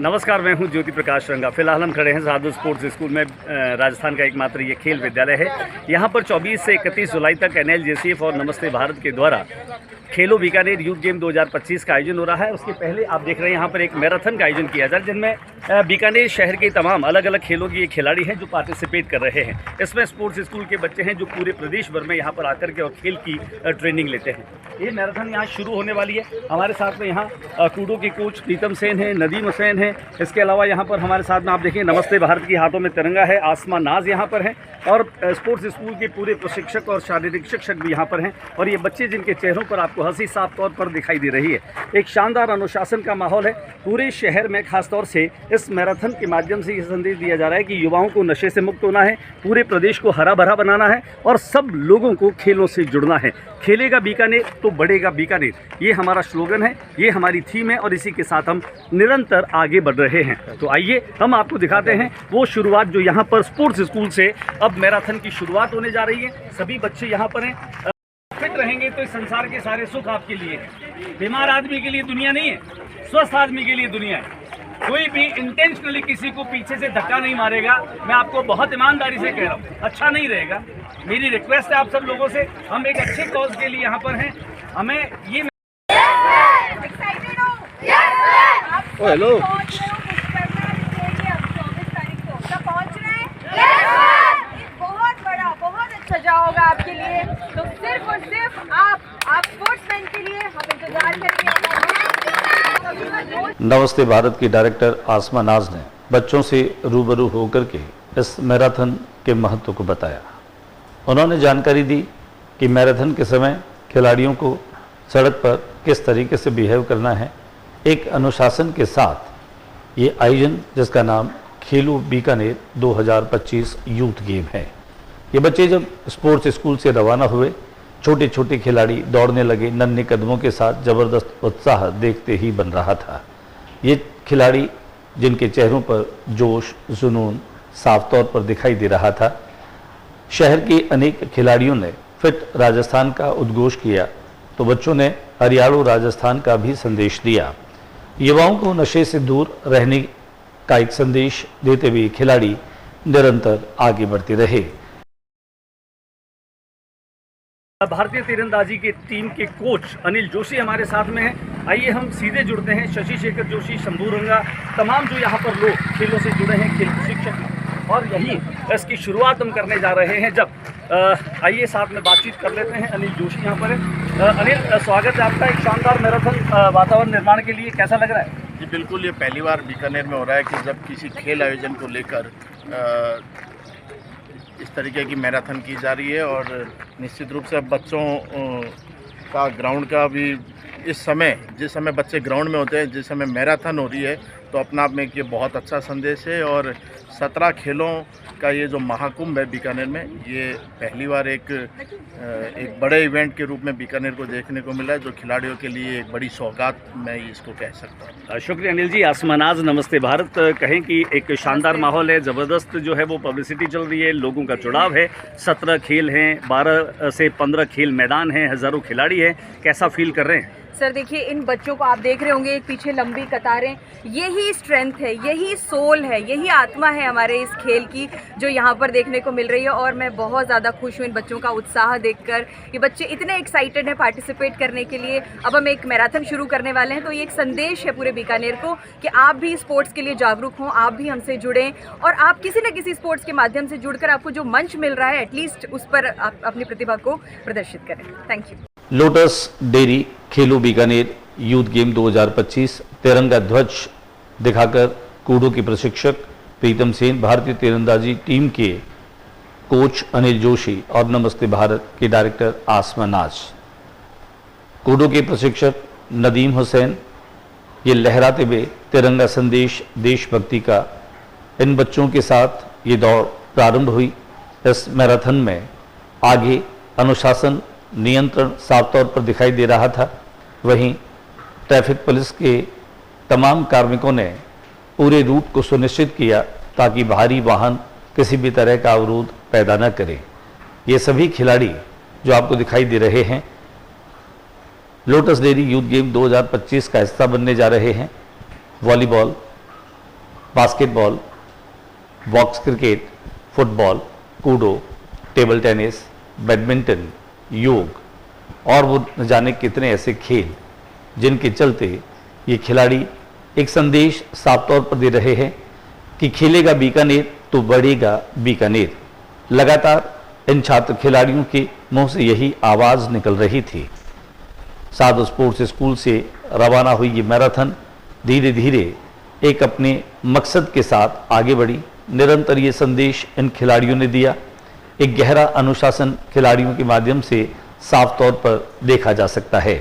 नमस्कार, मैं हूं ज्योति प्रकाश रंगा। फिलहाल हम खड़े हैं साधु स्पोर्ट्स स्कूल में। राजस्थान का एकमात्र ये खेल विद्यालय है। यहां पर 24 से 31 जुलाई तक NLJCF और नमस्ते भारत के द्वारा खेलो बीकानेर यूथ गेम 2025 का आयोजन हो रहा है। उसके पहले आप देख रहे हैं यहाँ पर एक मैराथन का आयोजन किया जा रहा है, जिनमें बीकानेर शहर के तमाम अलग अलग खेलों के खिलाड़ी हैं जो पार्टिसिपेट कर रहे हैं। इसमें स्पोर्ट्स स्कूल के बच्चे हैं जो पूरे प्रदेश भर में यहाँ पर आकर के और खेल की ट्रेनिंग लेते हैं। ये मैराथन यहाँ शुरू होने वाली है। हमारे साथ में यहाँ कूडो के कोच प्रीतम सेन है, नदीम हुसैन है। इसके अलावा यहाँ पर हमारे साथ में आप देखें नमस्ते भारत की हाथों में तिरंगा है, आसमा नाज यहाँ पर है और स्पोर्ट्स स्कूल के पूरे प्रशिक्षक और शारीरिक शिक्षक भी यहाँ पर हैं। और ये बच्चे जिनके चेहरों पर आपको हंसी साफ तौर पर दिखाई दे रही है। एक शानदार अनुशासन का माहौल है पूरे शहर में। खासतौर से इस मैराथन के माध्यम से ये संदेश दिया जा रहा है कि युवाओं को नशे से मुक्त होना है, पूरे प्रदेश को हरा भरा बनाना है और सब लोगों को खेलों से जुड़ना है। खेलेगा बीकानेर तो बढ़ेगा बीकानेर, ये हमारा स्लोगन है, ये हमारी थीम है और इसी के साथ हम निरंतर आगे बढ़ रहे हैं। तो आइए हम आपको दिखाते हैं वो शुरुआत जो यहाँ पर स्पोर्ट्स स्कूल से अब मैराथन की शुरुआत होने जा रही है। सभी बच्चे यहाँ पर हैं। फिट रहेंगे तो इस संसार के सारे सुख आपके लिए है। बीमार आदमी के लिए दुनिया नहीं है, स्वस्थ आदमी के लिए दुनिया है। कोई भी इंटेंशनली किसी को पीछे से धक्का नहीं मारेगा। मैं आपको बहुत ईमानदारी से कह रहा हूँ, अच्छा नहीं रहेगा। मेरी रिक्वेस्ट है आप सब लोगों से, हम एक अच्छे कॉज के लिए यहाँ पर हैं। हमें ये हेलो होगा आपके लिए, तो सिर्फ और सिर्फ आप स्पोर्ट्समैन के लिए हम इंतजार करेंगे। नमस्ते भारत की डायरेक्टर आसमा नाज ने बच्चों से रूबरू होकर के इस मैराथन के महत्व को बताया। उन्होंने जानकारी दी कि मैराथन के समय खिलाड़ियों को सड़क पर किस तरीके से बिहेव करना है। एक अनुशासन के साथ ये आयोजन, जिसका नाम खेलो बीकानेर 2025 यूथ गेम है। ये बच्चे जब स्पोर्ट्स स्कूल से रवाना हुए, छोटे छोटे खिलाड़ी दौड़ने लगे। नन्हे कदमों के साथ ज़बरदस्त उत्साह देखते ही बन रहा था। ये खिलाड़ी जिनके चेहरों पर जोश जुनून साफ तौर पर दिखाई दे रहा था। शहर के अनेक खिलाड़ियों ने फिट राजस्थान का उद्घोष किया तो बच्चों ने हरियाणा राजस्थान का भी संदेश दिया। युवाओं को नशे से दूर रहने का एक संदेश देते हुए खिलाड़ी निरंतर आगे बढ़ते रहे। भारतीय तीरंदाजी की टीम के कोच अनिल जोशी हमारे साथ में हैं। आइए हम सीधे जुड़ते हैं। शशि शेखर जोशी, शंभू रंगा, तमाम जो यहाँ पर लोग खेलों से जुड़े हैं, खेल प्रशिक्षक, और यही इसकी शुरुआत हम करने जा रहे हैं। जब आइए साथ में बातचीत कर लेते हैं। अनिल जोशी यहाँ पर है। अनिल, स्वागत है आपका एक शानदार मैराथन वातावरण निर्माण के लिए। कैसा लग रहा है? जी बिल्कुल, ये पहली बार बीकानेर में हो रहा है कि जब किसी खेल आयोजन को लेकर इस तरीके की मैराथन की जा रही है। और निश्चित रूप से अब बच्चों का ग्राउंड का भी इस समय, जिस समय बच्चे ग्राउंड में होते हैं, जिस समय मैराथन हो रही है, तो अपना आप में ये बहुत अच्छा संदेश है। और 17 खेलों का ये जो महाकुंभ है बीकानेर में, ये पहली बार एक बड़े इवेंट के रूप में बीकानेर को देखने को मिला है, जो खिलाड़ियों के लिए एक बड़ी सौगात मैं इसको कह सकता हूँ। शुक्रिया अनिल जी। आसमानाज, नमस्ते भारत कहें कि एक शानदार माहौल है, ज़बरदस्त जो है वो पब्लिसिटी चल रही है, लोगों का जुड़ाव है। 17 खेल हैं, 12 से 15 खेल मैदान हैं, हज़ारों खिलाड़ी हैं। कैसा फील कर रहे हैं? सर देखिए, इन बच्चों को आप देख रहे होंगे, एक पीछे लंबी कतारें, यही स्ट्रेंथ है, यही सोल है, यही आत्मा है हमारे इस खेल की जो यहाँ पर देखने को मिल रही है। और मैं बहुत ज़्यादा खुश हूँ इन बच्चों का उत्साह देखकर। ये बच्चे इतने एक्साइटेड हैं पार्टिसिपेट करने के लिए। अब हम एक मैराथन शुरू करने वाले हैं, तो ये एक संदेश है पूरे बीकानेर को कि आप भी स्पोर्ट्स के लिए जागरूक हों, आप भी हमसे जुड़ें और आप किसी न किसी स्पोर्ट्स के माध्यम से जुड़कर आपको जो मंच मिल रहा है, एटलीस्ट उस पर आप अपनी प्रतिभा को प्रदर्शित करें। Thank you. Lotus dairy Khelo Bikaner youth game 2025 तिरंगा ध्वज दिखाकर कूडो के प्रशिक्षक प्रीतम सेन, भारतीय तीरंदाजी टीम के कोच अनिल जोशी और नमस्ते भारत के डायरेक्टर आसमा नाज, कूडो के प्रशिक्षक नदीम हुसैन, ये लहराते हुए तिरंगा संदेश देशभक्ति का। इन बच्चों के साथ ये दौड़ प्रारंभ हुई। इस मैराथन में आगे अनुशासन नियंत्रण साफ तौर पर दिखाई दे रहा था। वहीं ट्रैफिक पुलिस के तमाम कार्मिकों ने पूरे रूट को सुनिश्चित किया ताकि भारी वाहन किसी भी तरह का अवरोध पैदा न करें। ये सभी खिलाड़ी जो आपको दिखाई दे रहे हैं लोटस डेयरी यूथ गेम 2025 का हिस्सा बनने जा रहे हैं। Volleyball, basketball, box cricket, football, Koodo, table tennis, badminton, योग और वो न जाने कितने ऐसे खेल जिनके चलते ये खिलाड़ी एक संदेश साफ तौर पर दे रहे हैं कि खेलेगा बीकानेर तो बढ़ेगा बीकानेर। लगातार इन छात्र खिलाड़ियों के मुंह से यही आवाज़ निकल रही थी। साधु स्पोर्ट्स स्कूल से रवाना हुई ये मैराथन धीरे धीरे एक अपने मकसद के साथ आगे बढ़ी। निरंतर ये संदेश इन खिलाड़ियों ने दिया। एक गहरा अनुशासन खिलाड़ियों के माध्यम से साफ तौर पर देखा जा सकता है।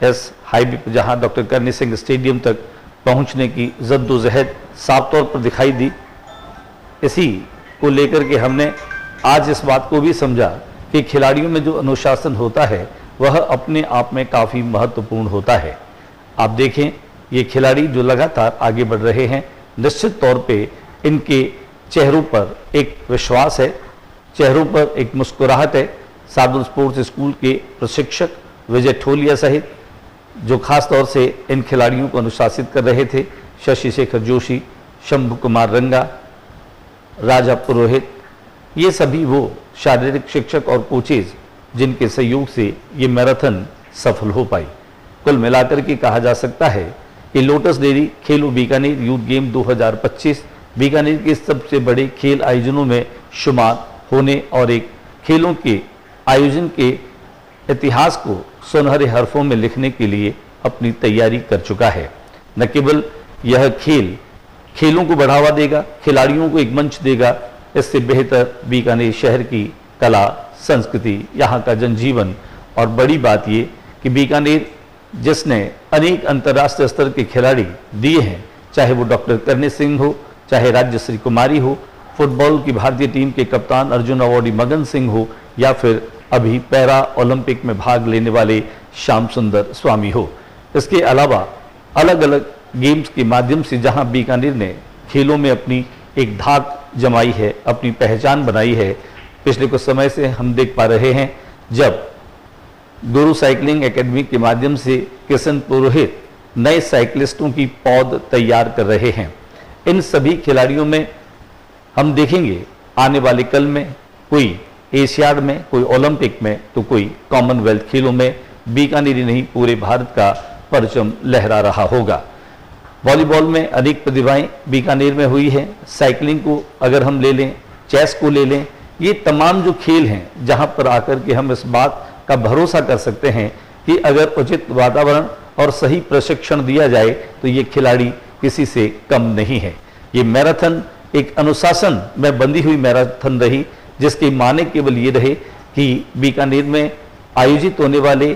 इस हाईवे पर जहां डॉक्टर करणी सिंह स्टेडियम तक पहुंचने की जद्दोजहद साफ तौर पर दिखाई दी, इसी को लेकर के हमने आज इस बात को भी समझा कि खिलाड़ियों में जो अनुशासन होता है वह अपने आप में काफ़ी महत्वपूर्ण होता है। आप देखें ये खिलाड़ी जो लगातार आगे बढ़ रहे हैं, निश्चित तौर पे इनके चेहरों पर एक विश्वास है, चेहरों पर एक मुस्कुराहट है। साधु स्पोर्ट्स स्कूल के प्रशिक्षक विजय ठोलिया सहित जो खास तौर से इन खिलाड़ियों को अनुशासित कर रहे थे, शशि शेखर जोशी, शंभु कुमार रंगा, राजा पुरोहित, ये सभी वो शारीरिक शिक्षक और कोचेज जिनके सहयोग से ये मैराथन सफल हो पाई। कुल मिलाकर के कहा जा सकता है कि लोटस डेयरी खेलो बीकानेर यूथ गेम 2025 बीकानेर के सबसे बड़े खेल आयोजनों में शुमार होने और एक खेलों के आयोजन के इतिहास को सुनहरे हरफों में लिखने के लिए अपनी तैयारी कर चुका है। न केवल यह खेलों को बढ़ावा देगा, खिलाड़ियों को एक मंच देगा, इससे बेहतर बीकानेर शहर की कला, संस्कृति, यहाँ का जनजीवन और बड़ी बात ये कि बीकानेर जिसने अनेक अंतर्राष्ट्रीय स्तर के खिलाड़ी दिए हैं, चाहे वो डॉक्टर करणी सिंह हो, चाहे राज्यश्री कुमारी हो, फुटबॉल की भारतीय टीम के कप्तान अर्जुन अवॉर्डी मगन सिंह हो, या फिर अभी पैरा ओलंपिक में भाग लेने वाले श्याम सुंदर स्वामी हो। इसके अलावा अलग अलग गेम्स के माध्यम से जहां बीकानेर ने खेलों में अपनी एक धाक जमाई है, अपनी पहचान बनाई है, पिछले कुछ समय से हम देख पा रहे हैं जब गुरु साइकिलिंग एकेडमी के माध्यम से किशन पुरोहित नए साइकिलिस्टों की पौध तैयार कर रहे हैं। इन सभी खिलाड़ियों में हम देखेंगे आने वाले कल में कोई एशियाड में, कोई ओलंपिक में, तो कोई कॉमनवेल्थ खेलों में बीकानेर ही नहीं पूरे भारत का परचम लहरा रहा होगा। वॉलीबॉल में अनेक प्रतिभाएं बीकानेर में हुई है। साइकिलिंग को अगर हम ले लें, चेस को ले लें, ये तमाम जो खेल हैं जहां पर आकर के हम इस बात का भरोसा कर सकते हैं कि अगर उचित वातावरण और सही प्रशिक्षण दिया जाए तो ये खिलाड़ी किसी से कम नहीं है। ये मैराथन एक अनुशासन में बंधी हुई मैराथन रही, जिसके माने केवल ये रहे कि बीकानेर में आयोजित होने वाले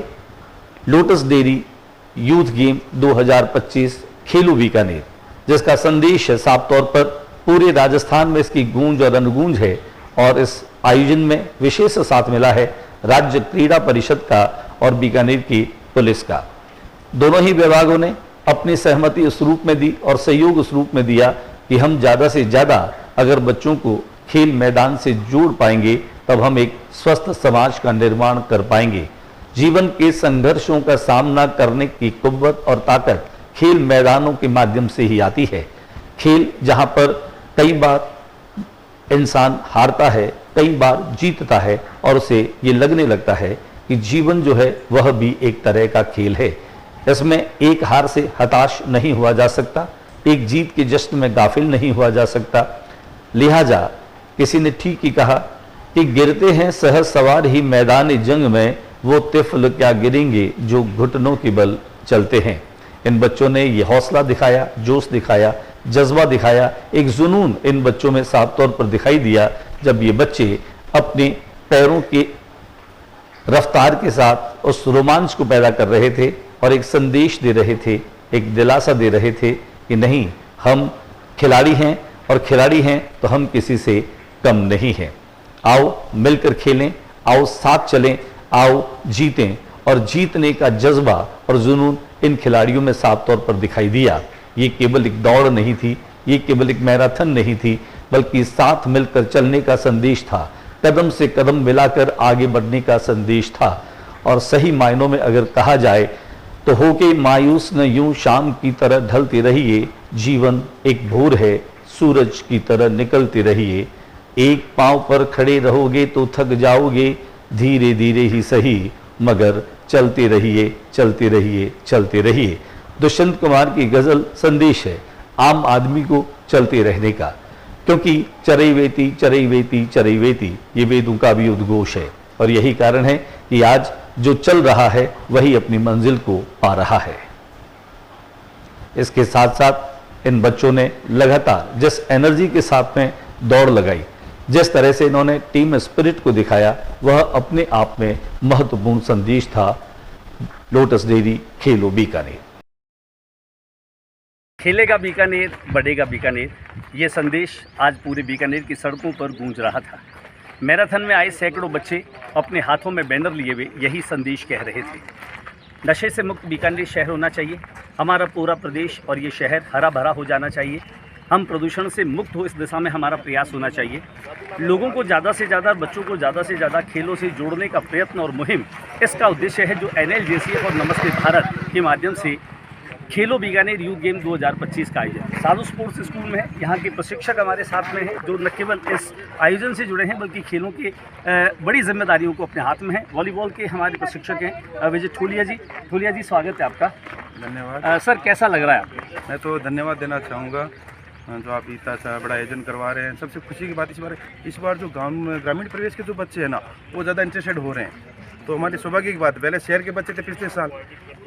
लोटस डेयरी यूथ गेम 2025 खेलो बीकानेर, जिसका संदेश है साफ तौर पर पूरे राजस्थान में इसकी गूंज और अनुगूंज है। और इस आयोजन में विशेष साथ मिला है राज्य क्रीड़ा परिषद का और बीकानेर की पुलिस का। दोनों ही विभागों ने अपनी सहमति उस रूप में दी और सहयोग उस रूप में दिया कि हम ज़्यादा से ज़्यादा अगर बच्चों को खेल मैदान से जोड़ पाएंगे तब हम एक स्वस्थ समाज का निर्माण कर पाएंगे। जीवन के संघर्षों का सामना करने की कुव्वत और ताकत खेल मैदानों के माध्यम से ही आती है। खेल जहां पर कई बार इंसान हारता है, कई बार जीतता है और उसे ये लगने लगता है कि जीवन जो है वह भी एक तरह का खेल है। इसमें एक हार से हताश नहीं हुआ जा सकता, एक जीत के जश्न में गाफिल नहीं हुआ जा सकता। लिहाजा किसी ने ठीक ही कहा कि गिरते हैं सहज सवार ही मैदान जंग में, वो तिफल क्या गिरेंगे जो घुटनों के बल चलते हैं। इन बच्चों ने ये हौसला दिखाया, जोश दिखाया, जज्बा दिखाया, एक जुनून इन बच्चों में साफ तौर पर दिखाई दिया जब ये बच्चे अपने पैरों की रफ्तार के साथ उस रोमांच को पैदा कर रहे थे और एक संदेश दे रहे थे, एक दिलासा दे रहे थे कि नहीं, हम खिलाड़ी हैं और खिलाड़ी हैं तो हम किसी से कम नहीं हैं। आओ मिलकर खेलें, आओ साथ चलें, आओ जीतें। और जीतने का जज्बा और जुनून इन खिलाड़ियों में साफ तौर पर दिखाई दिया। ये केवल एक दौड़ नहीं थी, ये केवल एक मैराथन नहीं थी, बल्कि साथ मिलकर चलने का संदेश था, कदम से कदम मिलाकर आगे बढ़ने का संदेश था। और सही मायनों में अगर कहा जाए तो होके मायूस न यूं शाम की तरह ढलती रहिए, जीवन एक भोर है, सूरज की तरह निकलते रहिए। एक पांव पर खड़े रहोगे तो थक जाओगे, धीरे धीरे ही सही मगर चलते रहिए, चलते रहिए, चलते रहिए। दुष्यंत कुमार की गजल संदेश है आम आदमी को चलते रहने का, क्योंकि चरैवेति चरैवेति चरैवेति ये वेदों का भी उद्घोष है और यही कारण है कि आज जो चल रहा है वही अपनी मंजिल को पा रहा है। इसके साथ साथ इन बच्चों ने लगातार जिस एनर्जी के साथ में दौड़ लगाई, जिस तरह से इन्होंने टीम स्पिरिट को दिखाया, वह अपने आप में महत्वपूर्ण संदेश था। लोटस डेयरी खेलो बीकानेर। खेलेगा बीकानेर, बढ़ेगा बीकानेर, ये संदेश आज पूरे बीकानेर की सड़कों पर गूंज रहा था। मैराथन में आए सैकड़ों बच्चे अपने हाथों में बैनर लिए हुए यही संदेश कह रहे थे। नशे से मुक्त बीकानेर शहर होना चाहिए, हमारा पूरा प्रदेश और ये शहर हरा भरा हो जाना चाहिए। हम प्रदूषण से मुक्त हो, इस दिशा में हमारा प्रयास होना चाहिए। लोगों को ज़्यादा से ज़्यादा, बच्चों को ज़्यादा से ज़्यादा खेलों से जोड़ने का प्रयत्न और मुहिम, इसका उद्देश्य है जो NLJCF और नमस्ते भारत के माध्यम से खेलो बीकानेर यूथ गेम 2025 का आयोजन साधु स्पोर्ट्स स्कूल में है। यहाँ के प्रशिक्षक हमारे साथ में हैं जो न केवल इस आयोजन से जुड़े हैं बल्कि खेलों के बड़ी जिम्मेदारियों को अपने हाथ में है। वॉलीबॉल के हमारे प्रशिक्षक हैं विजय ठोलिया जी। ठोलिया जी, स्वागत है आपका। धन्यवाद। सर, कैसा लग रहा है आपको? मैं तो धन्यवाद देना चाहूँगा जो आप इतना अच्छा बड़ा आयोजन करवा रहे हैं। सबसे खुशी की बात इस बार जो ग्रामीण परिवेश के जो बच्चे हैं ना, वो ज़्यादा इंटरेस्टेड हो रहे हैं, तो हमारी सौभाग्य की बात। पहले शहर के बच्चे थे, पिछले साल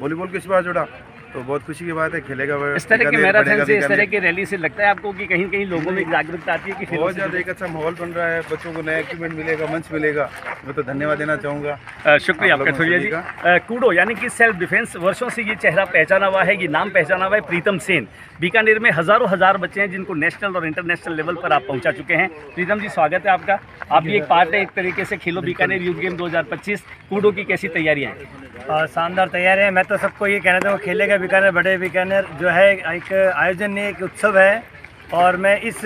वॉलीबॉल को इस बार जुड़ा, तो बहुत खुशी की बात है। खेलेगा इस तरह के मैराथन से, इस तरह की रैली से लगता है आपको कि कहीं कहीं लोगों में जागरूकता आती है कि बहुत ज़्यादा एक अच्छा माहौल बन रहा है, बच्चों को नया इक्विपमेंट मिलेगा, मंच मिलेगा। मैं तो धन्यवाद देना चाहूँगा। शुक्रिया आपका ठोलिया जी। कूडो यानी कि सेल्फ डिफेंस, वर्षों से ये चेहरा पहचाना हुआ है, ये नाम पहचाना हुआ है प्रीतम सेन। बीकानेर में हज़ारों हज़ार बच्चे हैं जिनको नेशनल और इंटरनेशनल लेवल पर आप पहुंचा चुके हैं। प्रीतम जी, स्वागत है आपका। आप भी एक पार्ट है एक तरीके से खेलो बीकानेर यूथ गेम 2025। कूडो की कैसी तैयारियां हैं? शानदार तैयारी है। मैं तो सबको ये कहना चाहूँगा, खेलेगा बीकानेर, बढ़े बीकानेर जो है एक आयोजन नहीं, एक उत्सव है। और मैं इस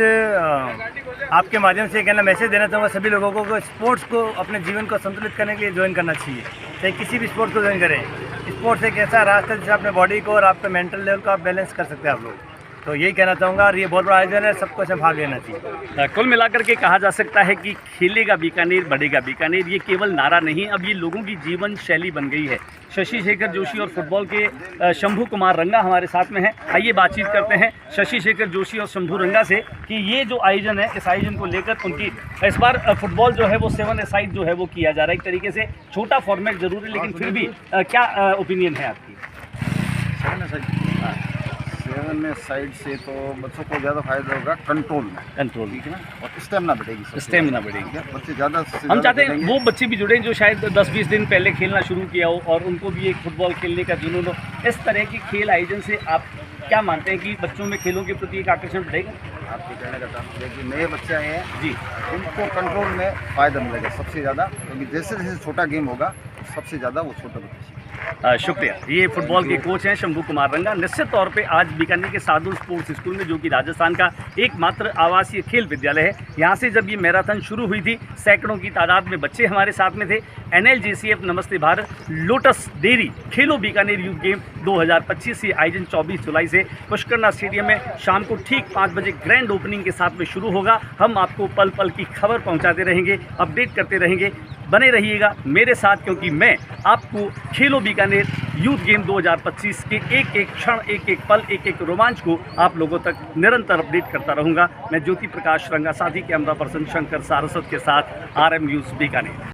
आपके माध्यम से कहना मैसेज देना चाहूँगा सभी लोगों को, स्पोर्ट्स को अपने जीवन को संतुलित करने के लिए ज्वाइन करना चाहिए। चाहे किसी भी स्पोर्ट्स को ज्वाइन करें, स्पोर्ट्स एक ऐसा रास्ता है जिससे अपने बॉडी को और आपके मेंटल लेवल को आप बैलेंस कर सकते हैं आप लोग। तो यही कहना चाहूँगा, और ये बहुत बड़ा आयोजन है, सबको इसमें भाग लेना चाहिए। कुल मिलाकर के कहा जा सकता है कि खेलेगा बीकानेर, बढ़ेगा बीकानेर, ये केवल नारा नहीं, अब ये लोगों की जीवन शैली बन गई है। शशि शेखर जोशी और फुटबॉल के शंभू कुमार रंगा हमारे साथ में हैं। आइए बातचीत करते हैं शशि शेखर जोशी और शंभू रंगा से कि ये जो आयोजन है, इस आयोजन को लेकर उनकी इस बार फुटबॉल जो है वो 7-a-side जो है वो किया जा रहा है। एक तरीके से छोटा फॉर्मेट जरूर है, लेकिन फिर भी क्या ओपिनियन है आपकी? 7-a-side से तो बच्चों को ज़्यादा फायदा होगा कंट्रोल में, ठीक है ना, और स्टेमिना बढ़ेगी, स्टेमिना बढ़ेगी। बच्चे ज़्यादा हम चाहते हैं वो बच्चे भी जुड़े जो शायद 10-20 दिन पहले खेलना शुरू किया हो और उनको भी एक फुटबॉल खेलने का जुनून हो। इस तरह की खेल आयोजन से आप क्या मानते हैं कि बच्चों में खेलों के प्रति एक आकर्षण बढ़ेगा? आपके कहने का तात्पर्य है कि नए बच्चे आए हैं जी, उनको कंट्रोल में फ़ायदा मिलेगा सबसे ज़्यादा, क्योंकि जैसे जैसे छोटा गेम होगा सबसे ज़्यादा वो छोटा बच्चे। शुक्रिया। ये फुटबॉल के कोच हैं शंभू कुमार रंगा। निश्चित तौर पे आज बीकानेर के साधु स्पोर्ट्स स्कूल में, जो कि राजस्थान का एकमात्र आवासीय खेल विद्यालय है, यहाँ से जब ये मैराथन शुरू हुई थी, सैकड़ों की तादाद में बच्चे हमारे साथ में थे। NLJCF नमस्ते भारत लोटस डेयरी खेलो बीकानेर यूथ गेम 2025 ये आयोजन 24 जुलाई से पुष्करना स्टेडियम में शाम को ठीक 5 बजे ग्रैंड ओपनिंग के साथ में शुरू होगा। हम आपको पल पल की खबर पहुँचाते रहेंगे, अपडेट करते रहेंगे। बने रहिएगा मेरे साथ, क्योंकि मैं आपको खेलो बीकानेर यूथ गेम 2025 के एक एक क्षण, एक एक पल, एक एक रोमांच को आप लोगों तक निरंतर अपडेट करता रहूँगा। मैं ज्योति प्रकाश रंगा, साथी कैमरा पर्सन शंकर सारस्वत के साथ RM न्यूज़ बीकानेर।